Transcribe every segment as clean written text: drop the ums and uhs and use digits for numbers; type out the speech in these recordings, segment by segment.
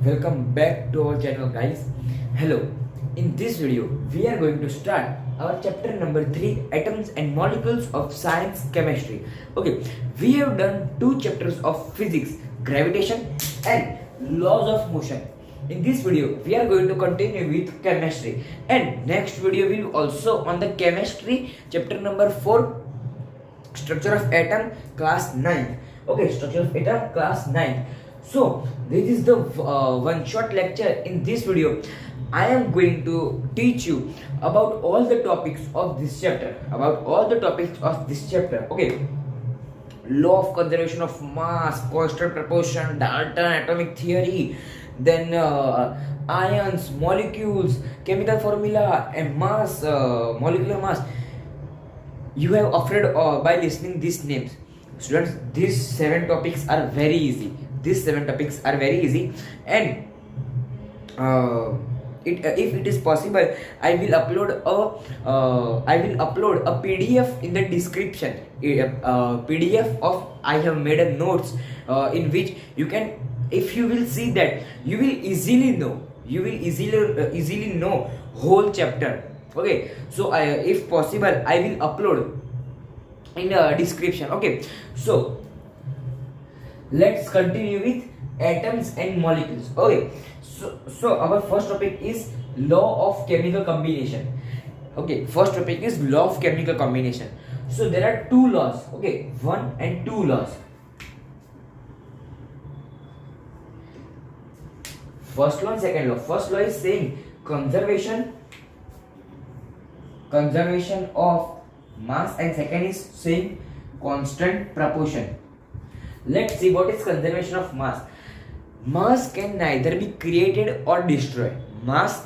Welcome back to our channel, guys. Hello. In this video we are going to start our chapter number 3, atoms and molecules of science chemistry. Okay, we have done two chapters of physics, gravitation and laws of motion. In this video we are going to continue with chemistry, and next video will also on the chemistry chapter number 4, structure of atom, class 9. Okay, structure of atom, class 9. So this is the one short lecture. In this video I am going to teach you about all the topics of this chapter, okay. Law of conservation of mass, constant proportion, Dalton atomic theory, then ions, molecules, chemical formula and mass, molecular mass. You have afraid by listening these names. Students, these 7 topics are very easy. And if it is possible, I will upload a PDF in the description. PDF of I have made a notes in which you can, if you will see that, you will easily know whole chapter. Okay, so if possible I will upload in the description. Okay, so let's continue with atoms and molecules. Okay, so our first topic is law of chemical combination. Okay, first topic is law of chemical combination. So there are two laws, okay, 1 and 2 laws. First law and second law. First law is saying conservation of mass, and second is saying constant proportion. Let's see what is conservation of mass. Mass can neither be created or destroyed. This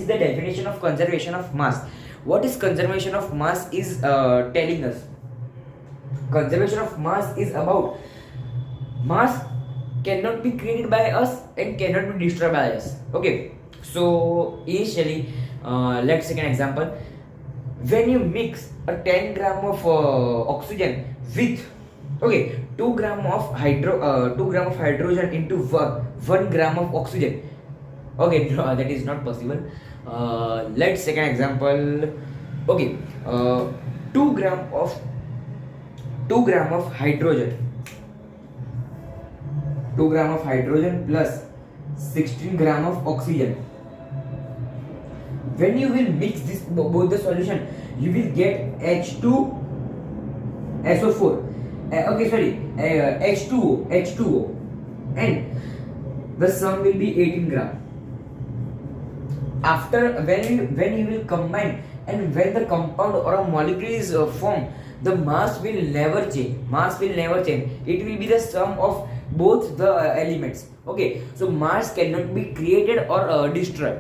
is the definition of conservation of mass. What is conservation of mass is telling us. Conservation of mass is about mass cannot be created by us and cannot be destroyed by us. Okay, so initially let's take an example. When you mix a 10 gram of oxygen with 2 gram of hydrogen into 1 gram of oxygen. Okay, no, that is not possible. Let's take an example. Okay, 2 gram of hydrogen, 2 gram of hydrogen plus 16 gram of oxygen. When you will mix this both the solution, you will get H2SO4. H2O, and the sum will be 18 gram. After when you will combine, and when the compound or a molecule is formed, the mass will never change. It will be the sum of both the elements. Okay, so mass cannot be created or destroyed.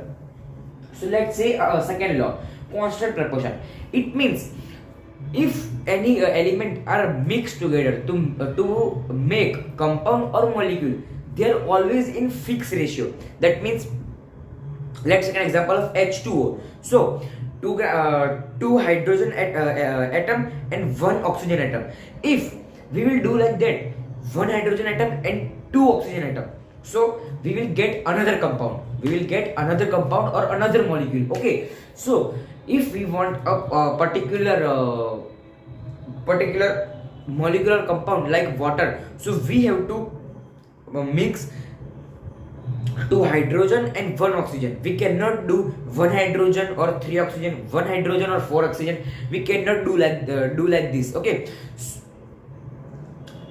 So let's say second law, constant proportion. It means if any element are mixed together to make compound or molecule, they are always in fixed ratio. That means, let's take an example of H2O. So 2 hydrogen atom and 1 oxygen atom. If we will do like that, 1 hydrogen atom and 2 oxygen atom, so we will get another compound or another molecule. Okay, so if we want a particular molecular compound like water, so we have to mix 2 hydrogen and 1 oxygen. We cannot do 1 hydrogen or 3 oxygen, 1 hydrogen or 4 oxygen. We cannot do like this. Okay,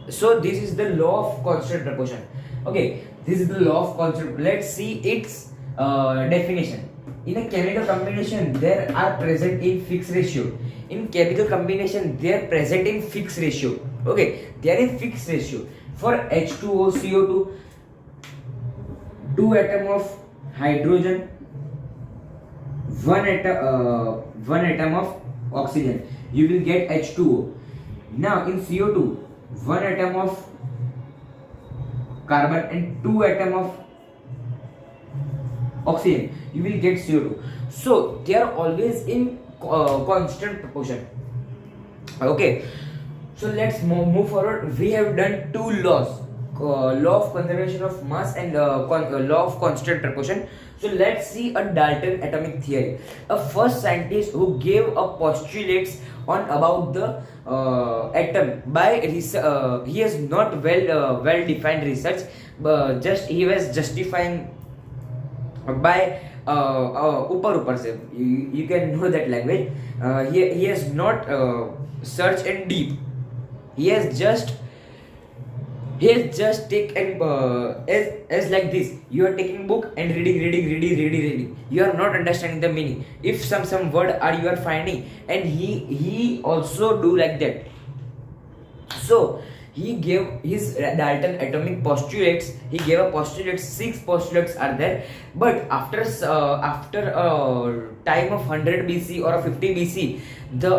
so this is the law of constant proportion. Okay, this is the law of constant. Let's see its definition. In a chemical combination, there are present in fixed ratio. Okay, they are in fixed ratio. For H2O, CO2, 2 atom of hydrogen, 1 atom of oxygen, you will get H2O. Now in CO2, 1 atom of carbon and 2 atom of oxygen, you will get CO2. So they are always in constant proportion. Okay, so let's move forward. We have done two laws, law of conservation of mass and law of constant proportion. So let's see a Dalton atomic theory. A first scientist who gave a postulates on about the atom by he has not well defined research, but just he was justifying by ऊपर से you can know that language. He has not searched in deep. He has just take and as like this. You are taking book and reading. You are not understanding the meaning. If some word are you are finding, and he also do like that. So he gave his Dalton atomic postulates. He gave a postulates. 6 postulates are there, but after time of 100 BC or 50 BC, the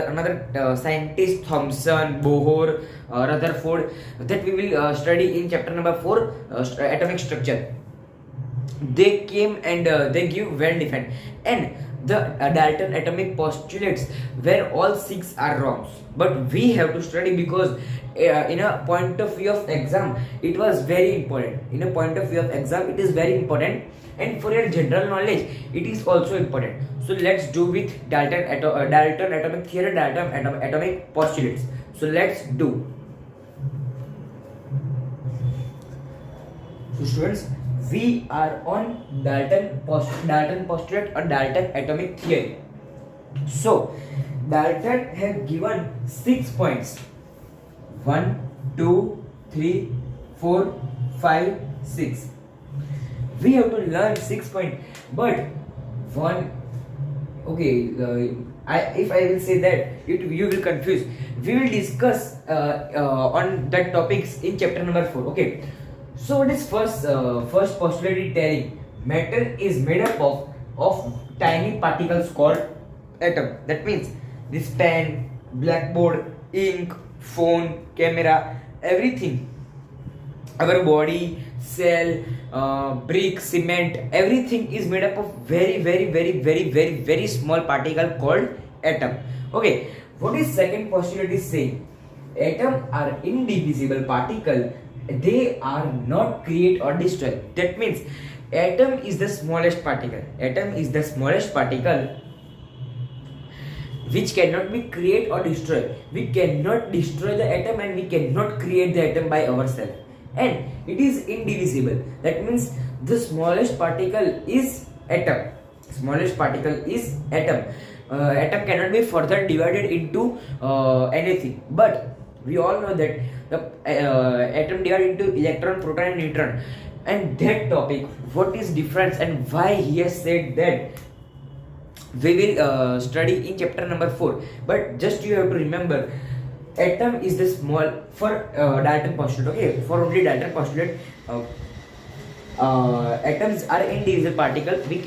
another scientist Thomson, Bohr, Rutherford, that we will study in chapter number 4, atomic structure. They came and they give well defined, and the Dalton atomic postulates where all 6 are wrong, but we have to study because in a point of view of exam it was very important. In a point of view of exam it is very important, and for your general knowledge it is also important. So let's do with Dalton atomic theory, Dalton atomic postulates. So let's do. So students, we are on Dalton postulate or Dalton atomic theory. So Dalton has given 6 points. 1, 2, 3, 4, 5, 6. We have to learn 6 points, but one. Okay, if I will say that, you will confuse. We will discuss on that topics in chapter number 4. Okay. So what is first postulate telling? Matter is made up of tiny particles called atom. That means this pen, blackboard, ink, phone, camera, everything, our body, cell, brick, cement, everything is made up of very small particle called atom. Okay, what is second postulate is saying? Atom are indivisible particle. They are not create or destroy. That means atom is the smallest particle. Atom is the smallest particle which cannot be create or destroy. We cannot destroy the atom and we cannot create the atom by ourselves. And it is indivisible. That means the smallest particle is atom. Smallest particle is atom. Atom cannot be further divided into anything. But we all know that the atom divided into electron, proton, and neutron. And that topic, what is difference and why he has said that, we will study in chapter number 4. But just you have to remember, atom is the small for Dalton postulate. Okay, for only Dalton postulate, atoms are indivisible particles which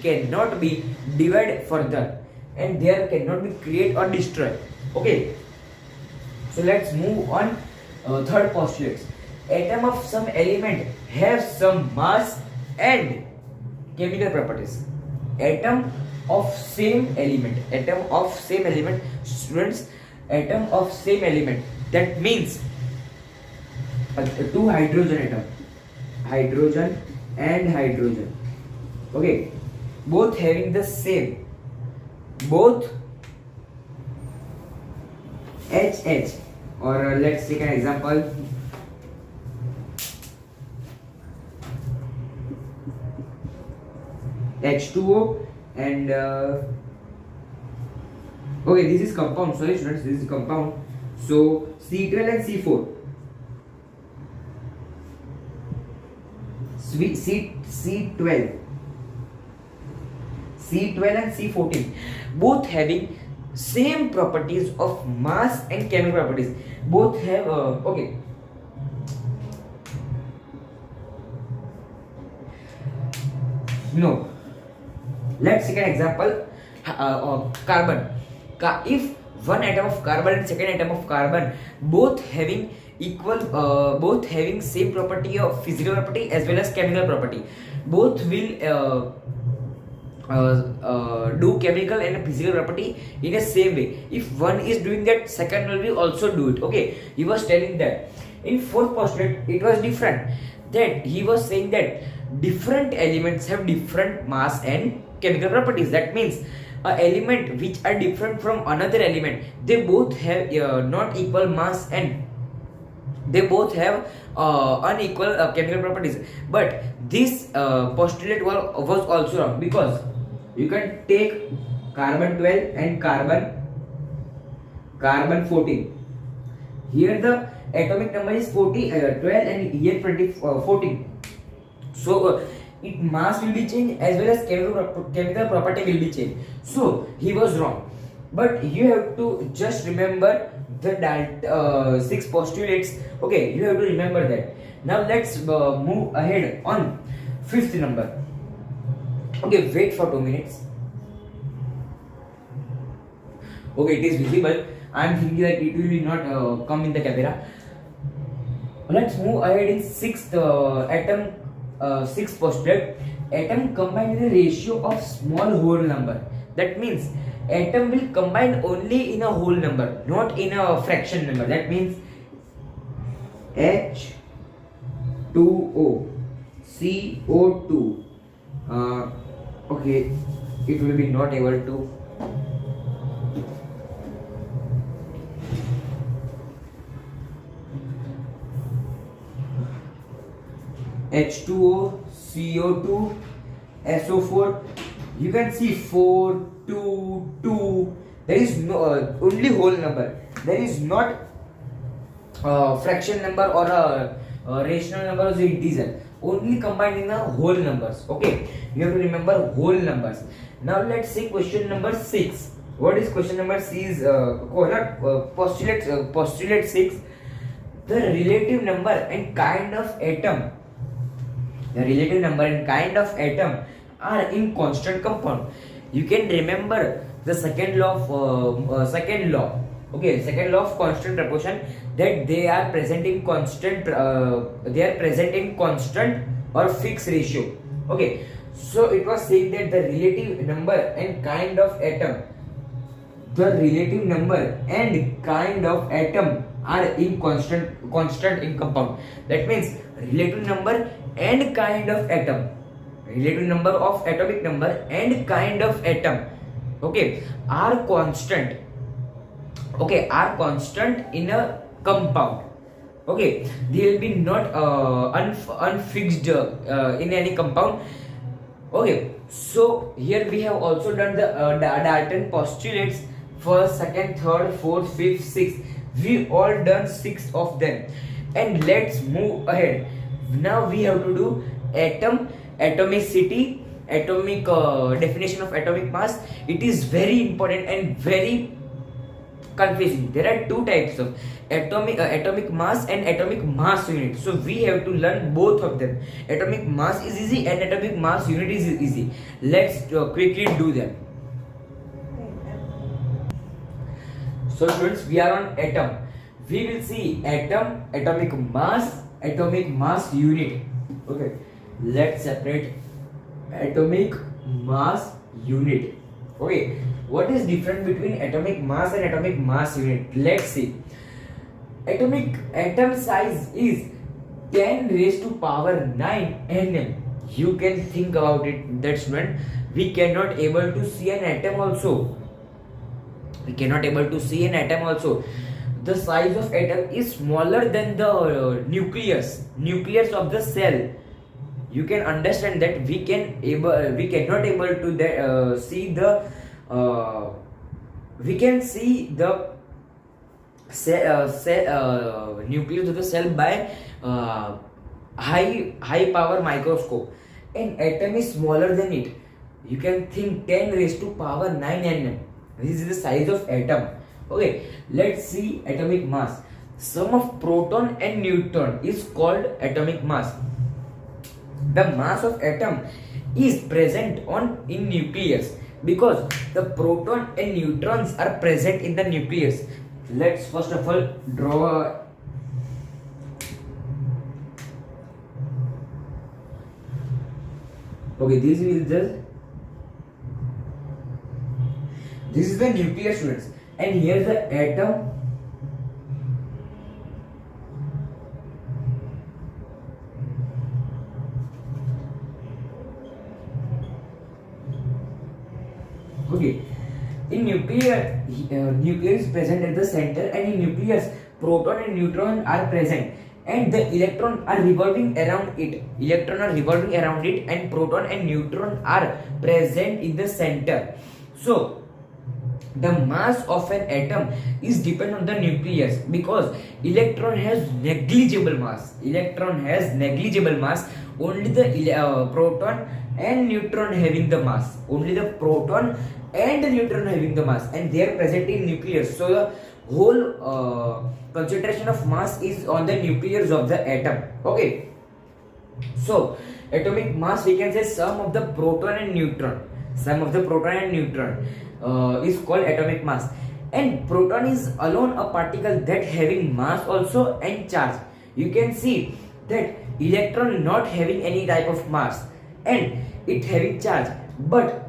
cannot be divided further, and there cannot be create or destroy. Okay, so let's move on. Third postulate: atom of some element have some mass and chemical properties. Atom of same element. Students, atom of same element. That means two hydrogen atom. Hydrogen and hydrogen. Okay, both having the same. Both HH, or let's take an example. H2O and okay, this is compound. Sorry students, this is compound. So C12 and C4. C12 and C14, both having same properties of mass and chemical properties. Both have okay. No. Let's take an example. Carbon. If one atom of carbon and second atom of carbon both having equal, both having same property of physical property as well as chemical property, both will do chemical and physical property in a same way. If one is doing that, second will also do it. Okay, he was telling that In fourth postulate, it was different. That he was saying that different elements have different mass and chemical properties. That means a element which are different from another element, they both have not equal mass and they both have unequal chemical properties. But this postulate was also wrong, because you can take carbon 12 and carbon 14. Here the atomic number is 12 and here 14. So it mass will be changed as well as chemical property will be changed. So he was wrong. But you have to just remember the 6 postulates. Okay, you have to remember that. Now let's move ahead on 5th number. Okay, wait for 2 minutes. Okay, it is visible. I am thinking that it will not come in the camera. Let's move ahead in 6th atom. 6th postulate. Atom combine in a ratio of small whole number. That means atom will combine only in a whole number, not in a fraction number. That means H2O, CO2. Okay, it will be not able to. H2O, CO2, SO4. You can see 4, 2, 2. There is no only whole number. There is not fraction number or a rational number or integer. Only combined in the whole numbers. Okay, you have to remember whole numbers. Now let's see question number 6. What is question number 6? Postulate 6. The relative number and kind of atom. The relative number and kind of atom are in constant compound. You can remember the second law of second law of constant proportion, that they are present in constant or fixed ratio. Okay, so it was saying that the relative number and kind of atom are in constant in compound. That means relative number and kind of atom, relative number of atomic number and kind of atom, okay, are constant. Okay, are constant in a compound. Okay, they will be not unfixed in any compound. Okay, so here we have also done the Dalton postulates. First, second, third, fourth, fifth, sixth. We all done 6 of them. And let's move ahead. Now we have to do atom, atomicity, atomic definition of atomic mass. It is very important and very confusing. There are 2 types of atomic mass and atomic mass unit. So we have to learn both of them. Atomic mass is easy and atomic mass unit is easy. Let's quickly do them. So students, we are on atom. We will see atom, atomic mass unit. Okay, let's separate atomic mass unit. Okay, what is different between atomic mass and atomic mass unit? Let's see. Atom size is 10 raised to power 9 nm. You can think about it, that student. We cannot able to see an atom also. The size of atom is smaller than the nucleus of the cell. You can understand that we cannot able to see the we can see the nucleus of the cell by high power microscope, and atom is smaller than it. You can think 10 raised to power 9 nm. This is the size of atom. Okay, let's see atomic mass. Sum of proton and neutron is called atomic mass. The mass of atom is present in nucleus because the proton and neutrons are present in the nucleus. Let's first of all draw this is the nucleus, students, and here the atom. Okay, in nuclear is present at the center, and in nucleus proton and neutron are present, and the electron are revolving around it. Electron are revolving around it, and proton and neutron are present in the center. So the mass of an atom is depend on the nucleus, because electron has negligible mass. Only the proton and neutron having the mass. And they are present in nucleus. So the whole concentration of mass is on the nucleus of the atom. Okay, so atomic mass, we can say sum of the proton and neutron. Is called atomic mass. And proton is alone a particle that having mass also and charge. You can see that electron not having any type of mass and it having charge, but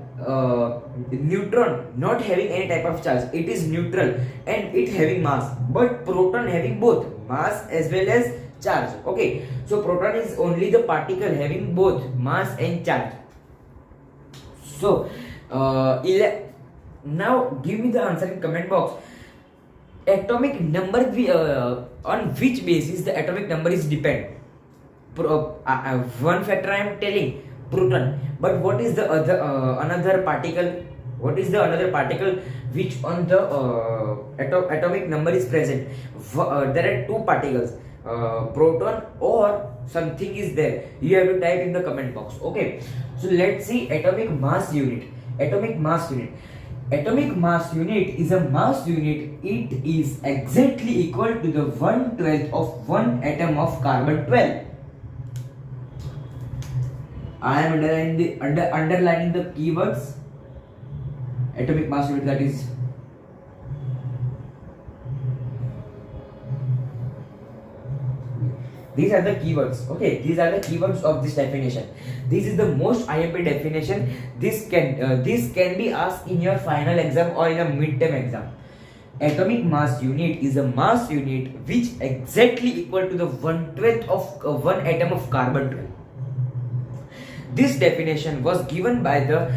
neutron not having any type of charge. It is neutral and it having mass, but proton having both mass as well as charge. Okay, so proton is only the particle having both mass and charge. So now give me the answer in comment box. Atomic number, on which basis the atomic number is depend? One factor I am telling, proton. But what is the other another particle? What is the another particle which on the atomic number is present? There are two particles, proton or something is there. You have to type in the comment box. Okay, so let's see atomic mass unit. Atomic mass unit is a mass unit. It is exactly equal to the 1/12 of one atom of carbon 12. I am underlining the keywords. Atomic mass unit, that is these are the keywords. Okay, these are the keywords of this definition. This is the most IMP definition. This can be asked in your final exam or in a midterm exam. Atomic mass unit is a mass unit which exactly equal to the 1/12 of one atom of carbon 12. This definition was given by the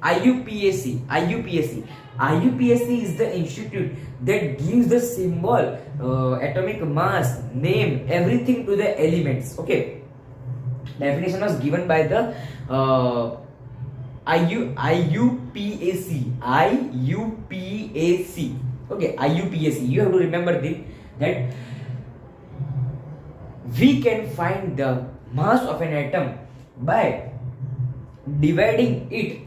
IUPAC. IUPAC is the institute that gives the symbol, atomic mass, name, everything to the elements. Okay, definition was given by the IUPAC. Okay, IUPAC. You have to remember that we can find the mass of an atom by dividing it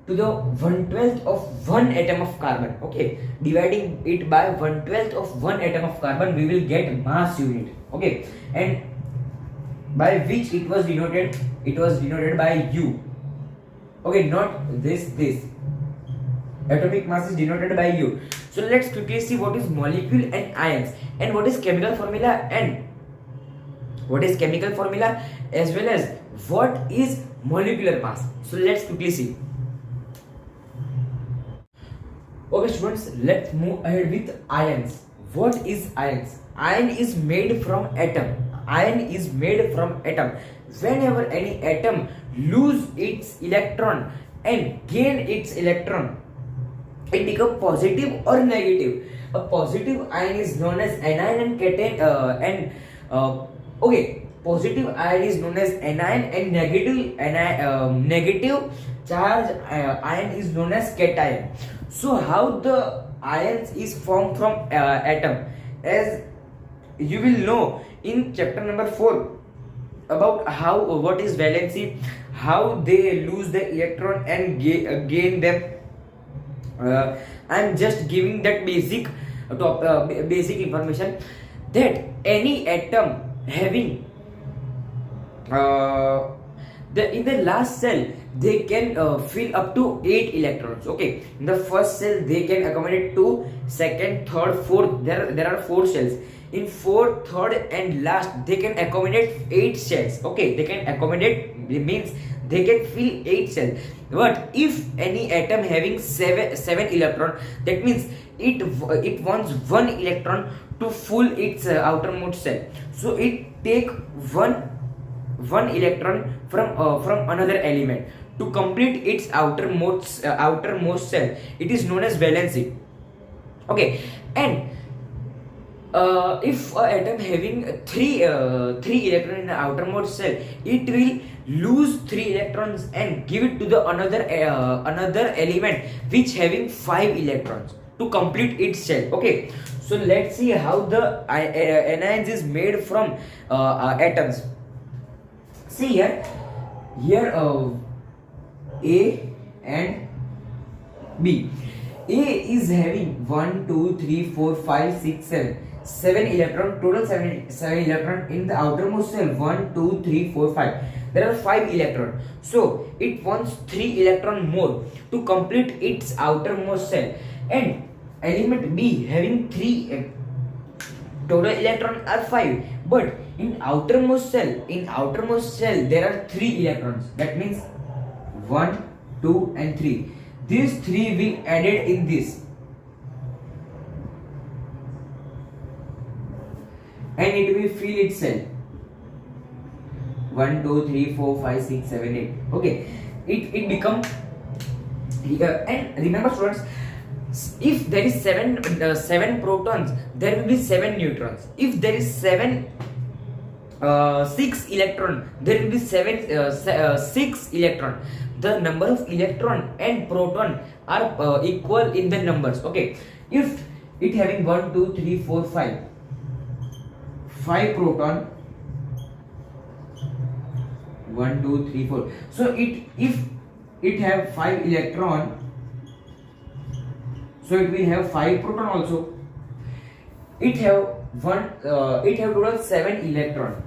to the 1/12 of one atom of carbon. Okay, dividing it by 1/12 of one atom of carbon, we will get mass unit. Okay, and by which it was denoted by U. Okay, not this. Atomic mass is denoted by U. So let's quickly see what is molecule and ions, and what is chemical formula, as well as what is molecular mass. So let's quickly see. Okay students, let's move ahead with ions. What is ions? Ion is made from atom. Whenever any atom lose its electron and gain its electron, it becomes positive or negative. A positive ion is known as anion and cation, positive ion is known as anion, and negative charge ion is known as cation. So how the ions is formed from atom, as you will know in chapter number 4 about what is valency, how they lose the electron and gain them. I am just giving that basic information, that any atom having in the last cell they can fill up to 8 electrons. Okay, in the first cell they can accommodate 2, second, third, fourth. There are 4 cells. In fourth, third, and last they can accommodate 8 cells. Okay, they can accommodate, means they can fill 8 cells. But if any atom having 7 electron, that means it wants 1 electron to full its outermost cell. So it take one electron from another element to complete its outermost shell. It is known as valency. Okay, and if an atom having three electrons in the outermost shell, it will lose 3 electrons and give it to the another element which having 5 electrons to complete its shell. Okay, so let's see how the anions is made from atoms. See here A and B. A is having 1, 2, 3, 4, 5, 6, 7. 7 electron, total 7 electron in the outermost shell. 1, 2, 3, 4, 5. There are 5 electrons. So it wants 3 electron more to complete its outermost shell. And element B having 3 total electrons are 5. But in outermost shell there are 3 electrons. That means 1, 2 and 3. These 3 we added in this, and it will fill its cell. 1, 2, 3, 4, 5, 6, 7, 8. Okay, it become and remember students, if there is 7 protons, there will be 7 neutrons. If there is 6 electron, there will be 6 electron. The number of electron and proton are equal in the numbers. Okay, if it having 1, 2, 3, 4, 5 proton, 1, 2, 3, 4. So if it have 5 electron, so it will have 5 proton also. It have total 7 electron.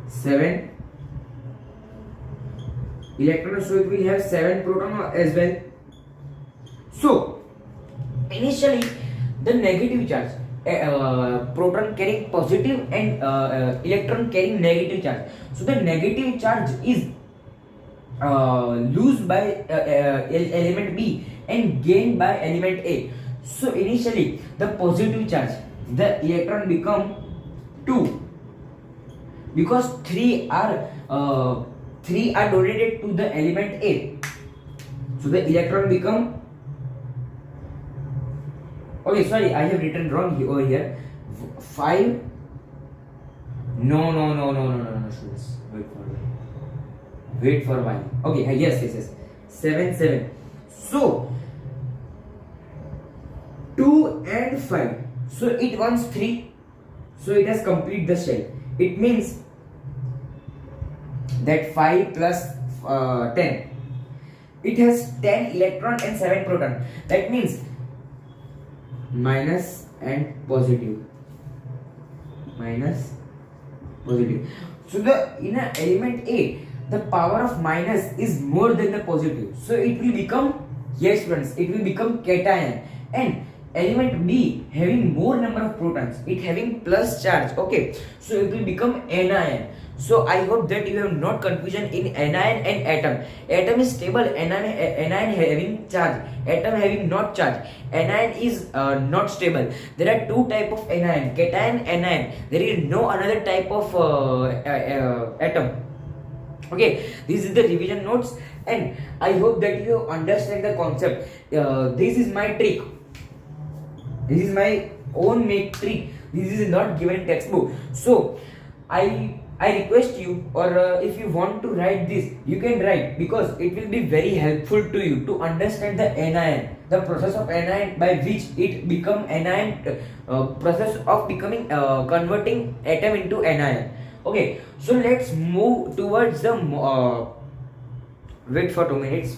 7 electrons, so it will have 7 proton as well. So initially the negative charge, proton carrying positive and electron carrying negative charge. So the negative charge is lost by element B and gained by element A. So initially the positive charge, the electron become 2 because 3 are donated to the element A. So the electron become, okay, sorry, I have written wrong over here. 5. No, students. Wait for a while. Okay, yes. 7. So 2 and 5. So it wants 3. So it has complete the shell. It means that 5 plus 10. It has 10 electron and 7 proton. That means minus and positive. So in an element A, the power of minus is more than the positive. So it will become, yes friends, it will become cation. And element B having more number of protons, it having plus charge. Okay, so it will become anion. So I hope that you have not confusion in anion and atom. Atom is stable, anion having charge, atom having not charge. Anion is not stable. There are 2 type of anion, cation, anion. There is no another type of atom. Okay, this is the revision notes, and I hope that you understand the concept. This is my trick. This is my own make trick. This is not given in textbook. So I request you, or if you want to write this, you can write, because it will be very helpful to you to understand the anion, the process of anion by which it become anion, process of becoming converting atom into anion. Okay, so let's move towards the wait for 2 minutes.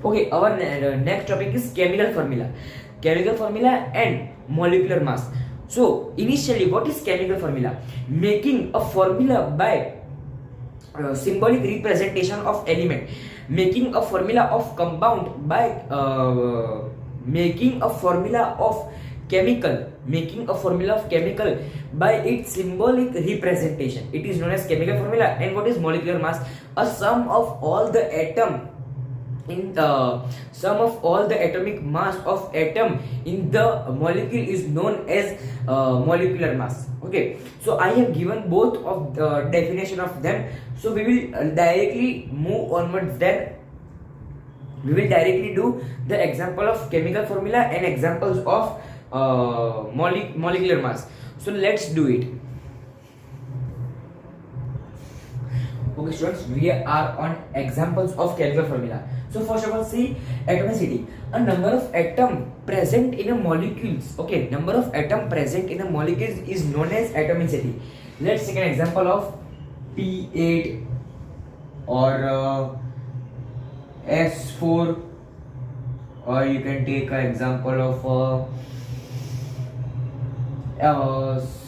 Okay, our next topic is chemical formula and molecular mass. So initially, what is chemical formula? Making a formula by symbolic representation of element, making a formula of compound by making a formula of chemical by its symbolic representation. It is known as chemical formula. And what is molecular mass? A sum of all the atom in the sum of all the atomic mass of atom in the molecule is known as molecular mass. Okay, so I have given both of the definition of them, so we will directly move onwards. Then we will directly do the example of chemical formula and examples of molecular mass. So let's do it. Okay students, we are on examples of chemical formula. So first of all, see atomicity. A number of atom present in a molecules. Okay, number of atom present in a molecules is known as atomicity. Let's take an example of P8 or S4, or you can take an example of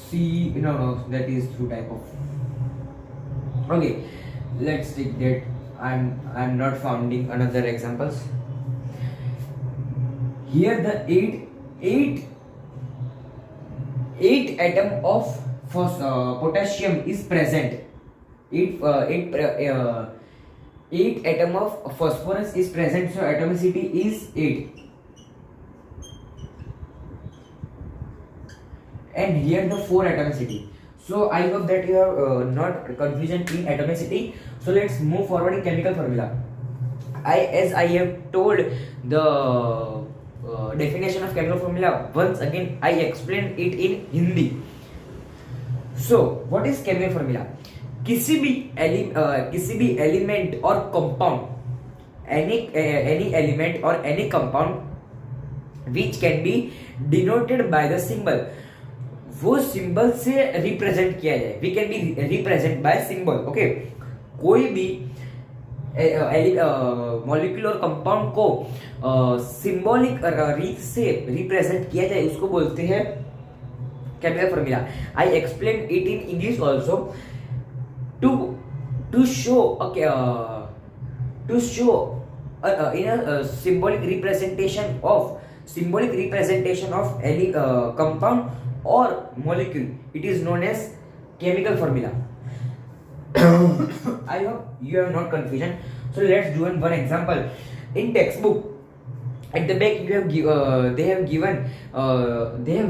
C. No, that is two type of. Okay, let's take that. I'm not finding another examples. Here the eight atom of potassium is present. Eight atom of phosphorus is present, so atomicity is 8. And here the 4 atomicity. So I hope that you have not confusion in atomicity. So let's move forward in chemical formula. As I have told the definition of chemical formula, once again I explained it in Hindi. So what is chemical formula? किसी भी element और compound, any element or any compound which can be denoted by the symbol, वो symbol से represent किया जाए. We can be represent by symbol. Okay, कोई भी molecule और कंपाउंड को सिंबॉलिक रीत से रिप्रेजेंट किया जाए, उसको बोलते हैं chemical formula. I explain it in English also. to show in a symbolic representation of any compound or molecule, it is known as chemical formula. I hope you have not confusion. So let's do one example. In textbook at the back you have they have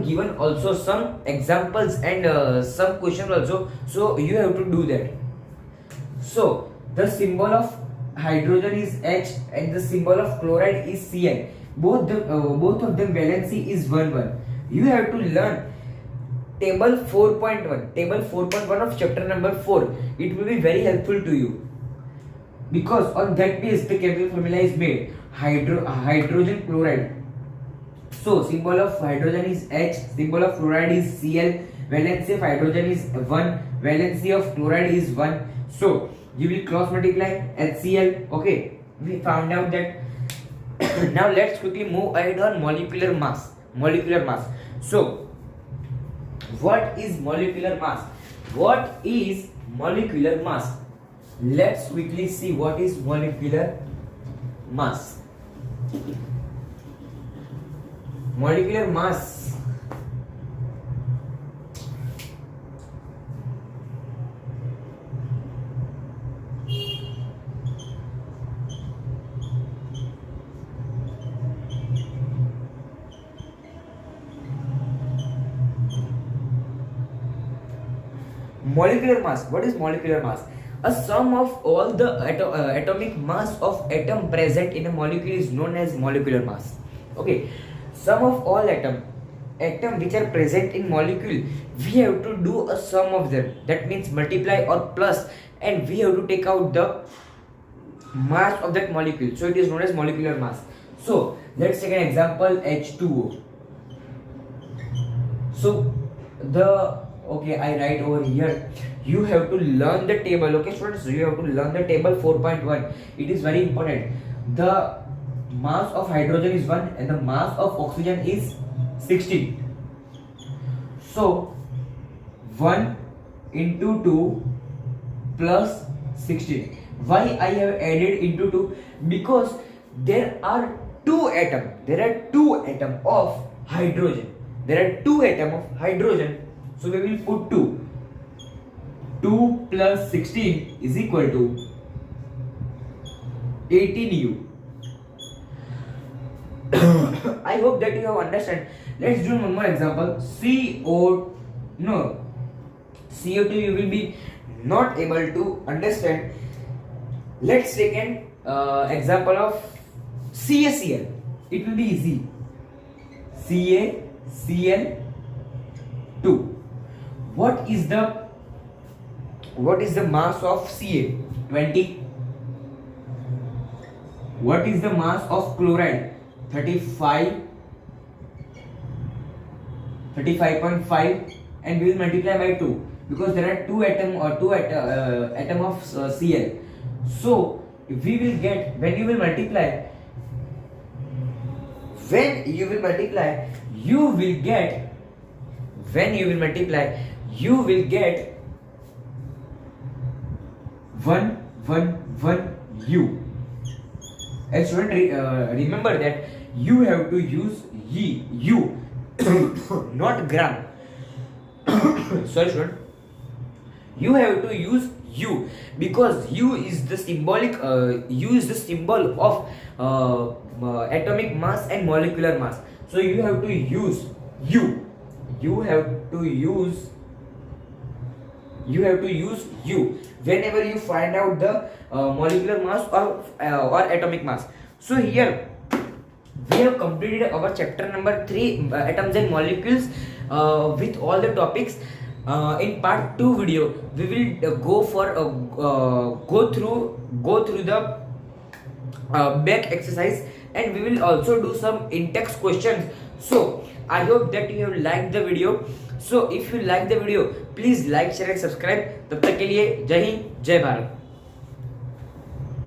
given also some examples and some questions also, so you have to do that. So the symbol of hydrogen is H and the symbol of chloride is Cl. Both of them valency is 1 1. You have to learn table 4.1 of chapter number 4. It will be very helpful to you, because on that base the chemical formula is made. Hydrogen chloride. So symbol of hydrogen is H, symbol of chloride is Cl, valency of hydrogen is 1, valency of chloride is 1. So you will cross multiply HCl. Okay, we found out that. Now let's quickly move ahead on molecular mass. So what is molecular mass? Let's quickly see what is molecular mass. Molecular mass. Molecular mass. What is molecular mass? A sum of all the atomic mass of atom present in a molecule is known as molecular mass. Okay, sum of all atom which are present in molecule, we have to do a sum of them. That means multiply or plus, and we have to take out the mass of that molecule. So it is known as molecular mass. So let's take an example, H2O. So okay, I write over here. You have to learn the table. Okay students, you have to learn the table 4.1. It is very important. The mass of hydrogen is 1 and the mass of oxygen is 16. So 1 into 2 plus 16. Why I have added into 2? Because there are two atoms of hydrogen. So we will put 2. 2 plus 16 is equal to 18U. I hope that you have understand. Let's do one more example. CO2 you will be not able to understand. Let's take an example of CaCl. It will be easy. CaCl2. What is the mass of Ca? 20. What is the mass of chloride? 35.5, and we will multiply by 2 because there are two atom of Cl. So we will get, when you will multiply, you will get 1 and student, remember that you have to use U not gram. Sorry student, you have to use U because U is the symbol of atomic mass and molecular mass. So you have to use U. You have to use U whenever you find out the molecular mass or atomic mass. So here we have completed our chapter number 3, atoms and molecules, with all the topics. In part 2 video we will go through the back exercise, and we will also do some in-text questions. So I hope that you have liked the video. So if you like the video, please like, share and subscribe. तब तक के लिए जय हिंद, जय भारत.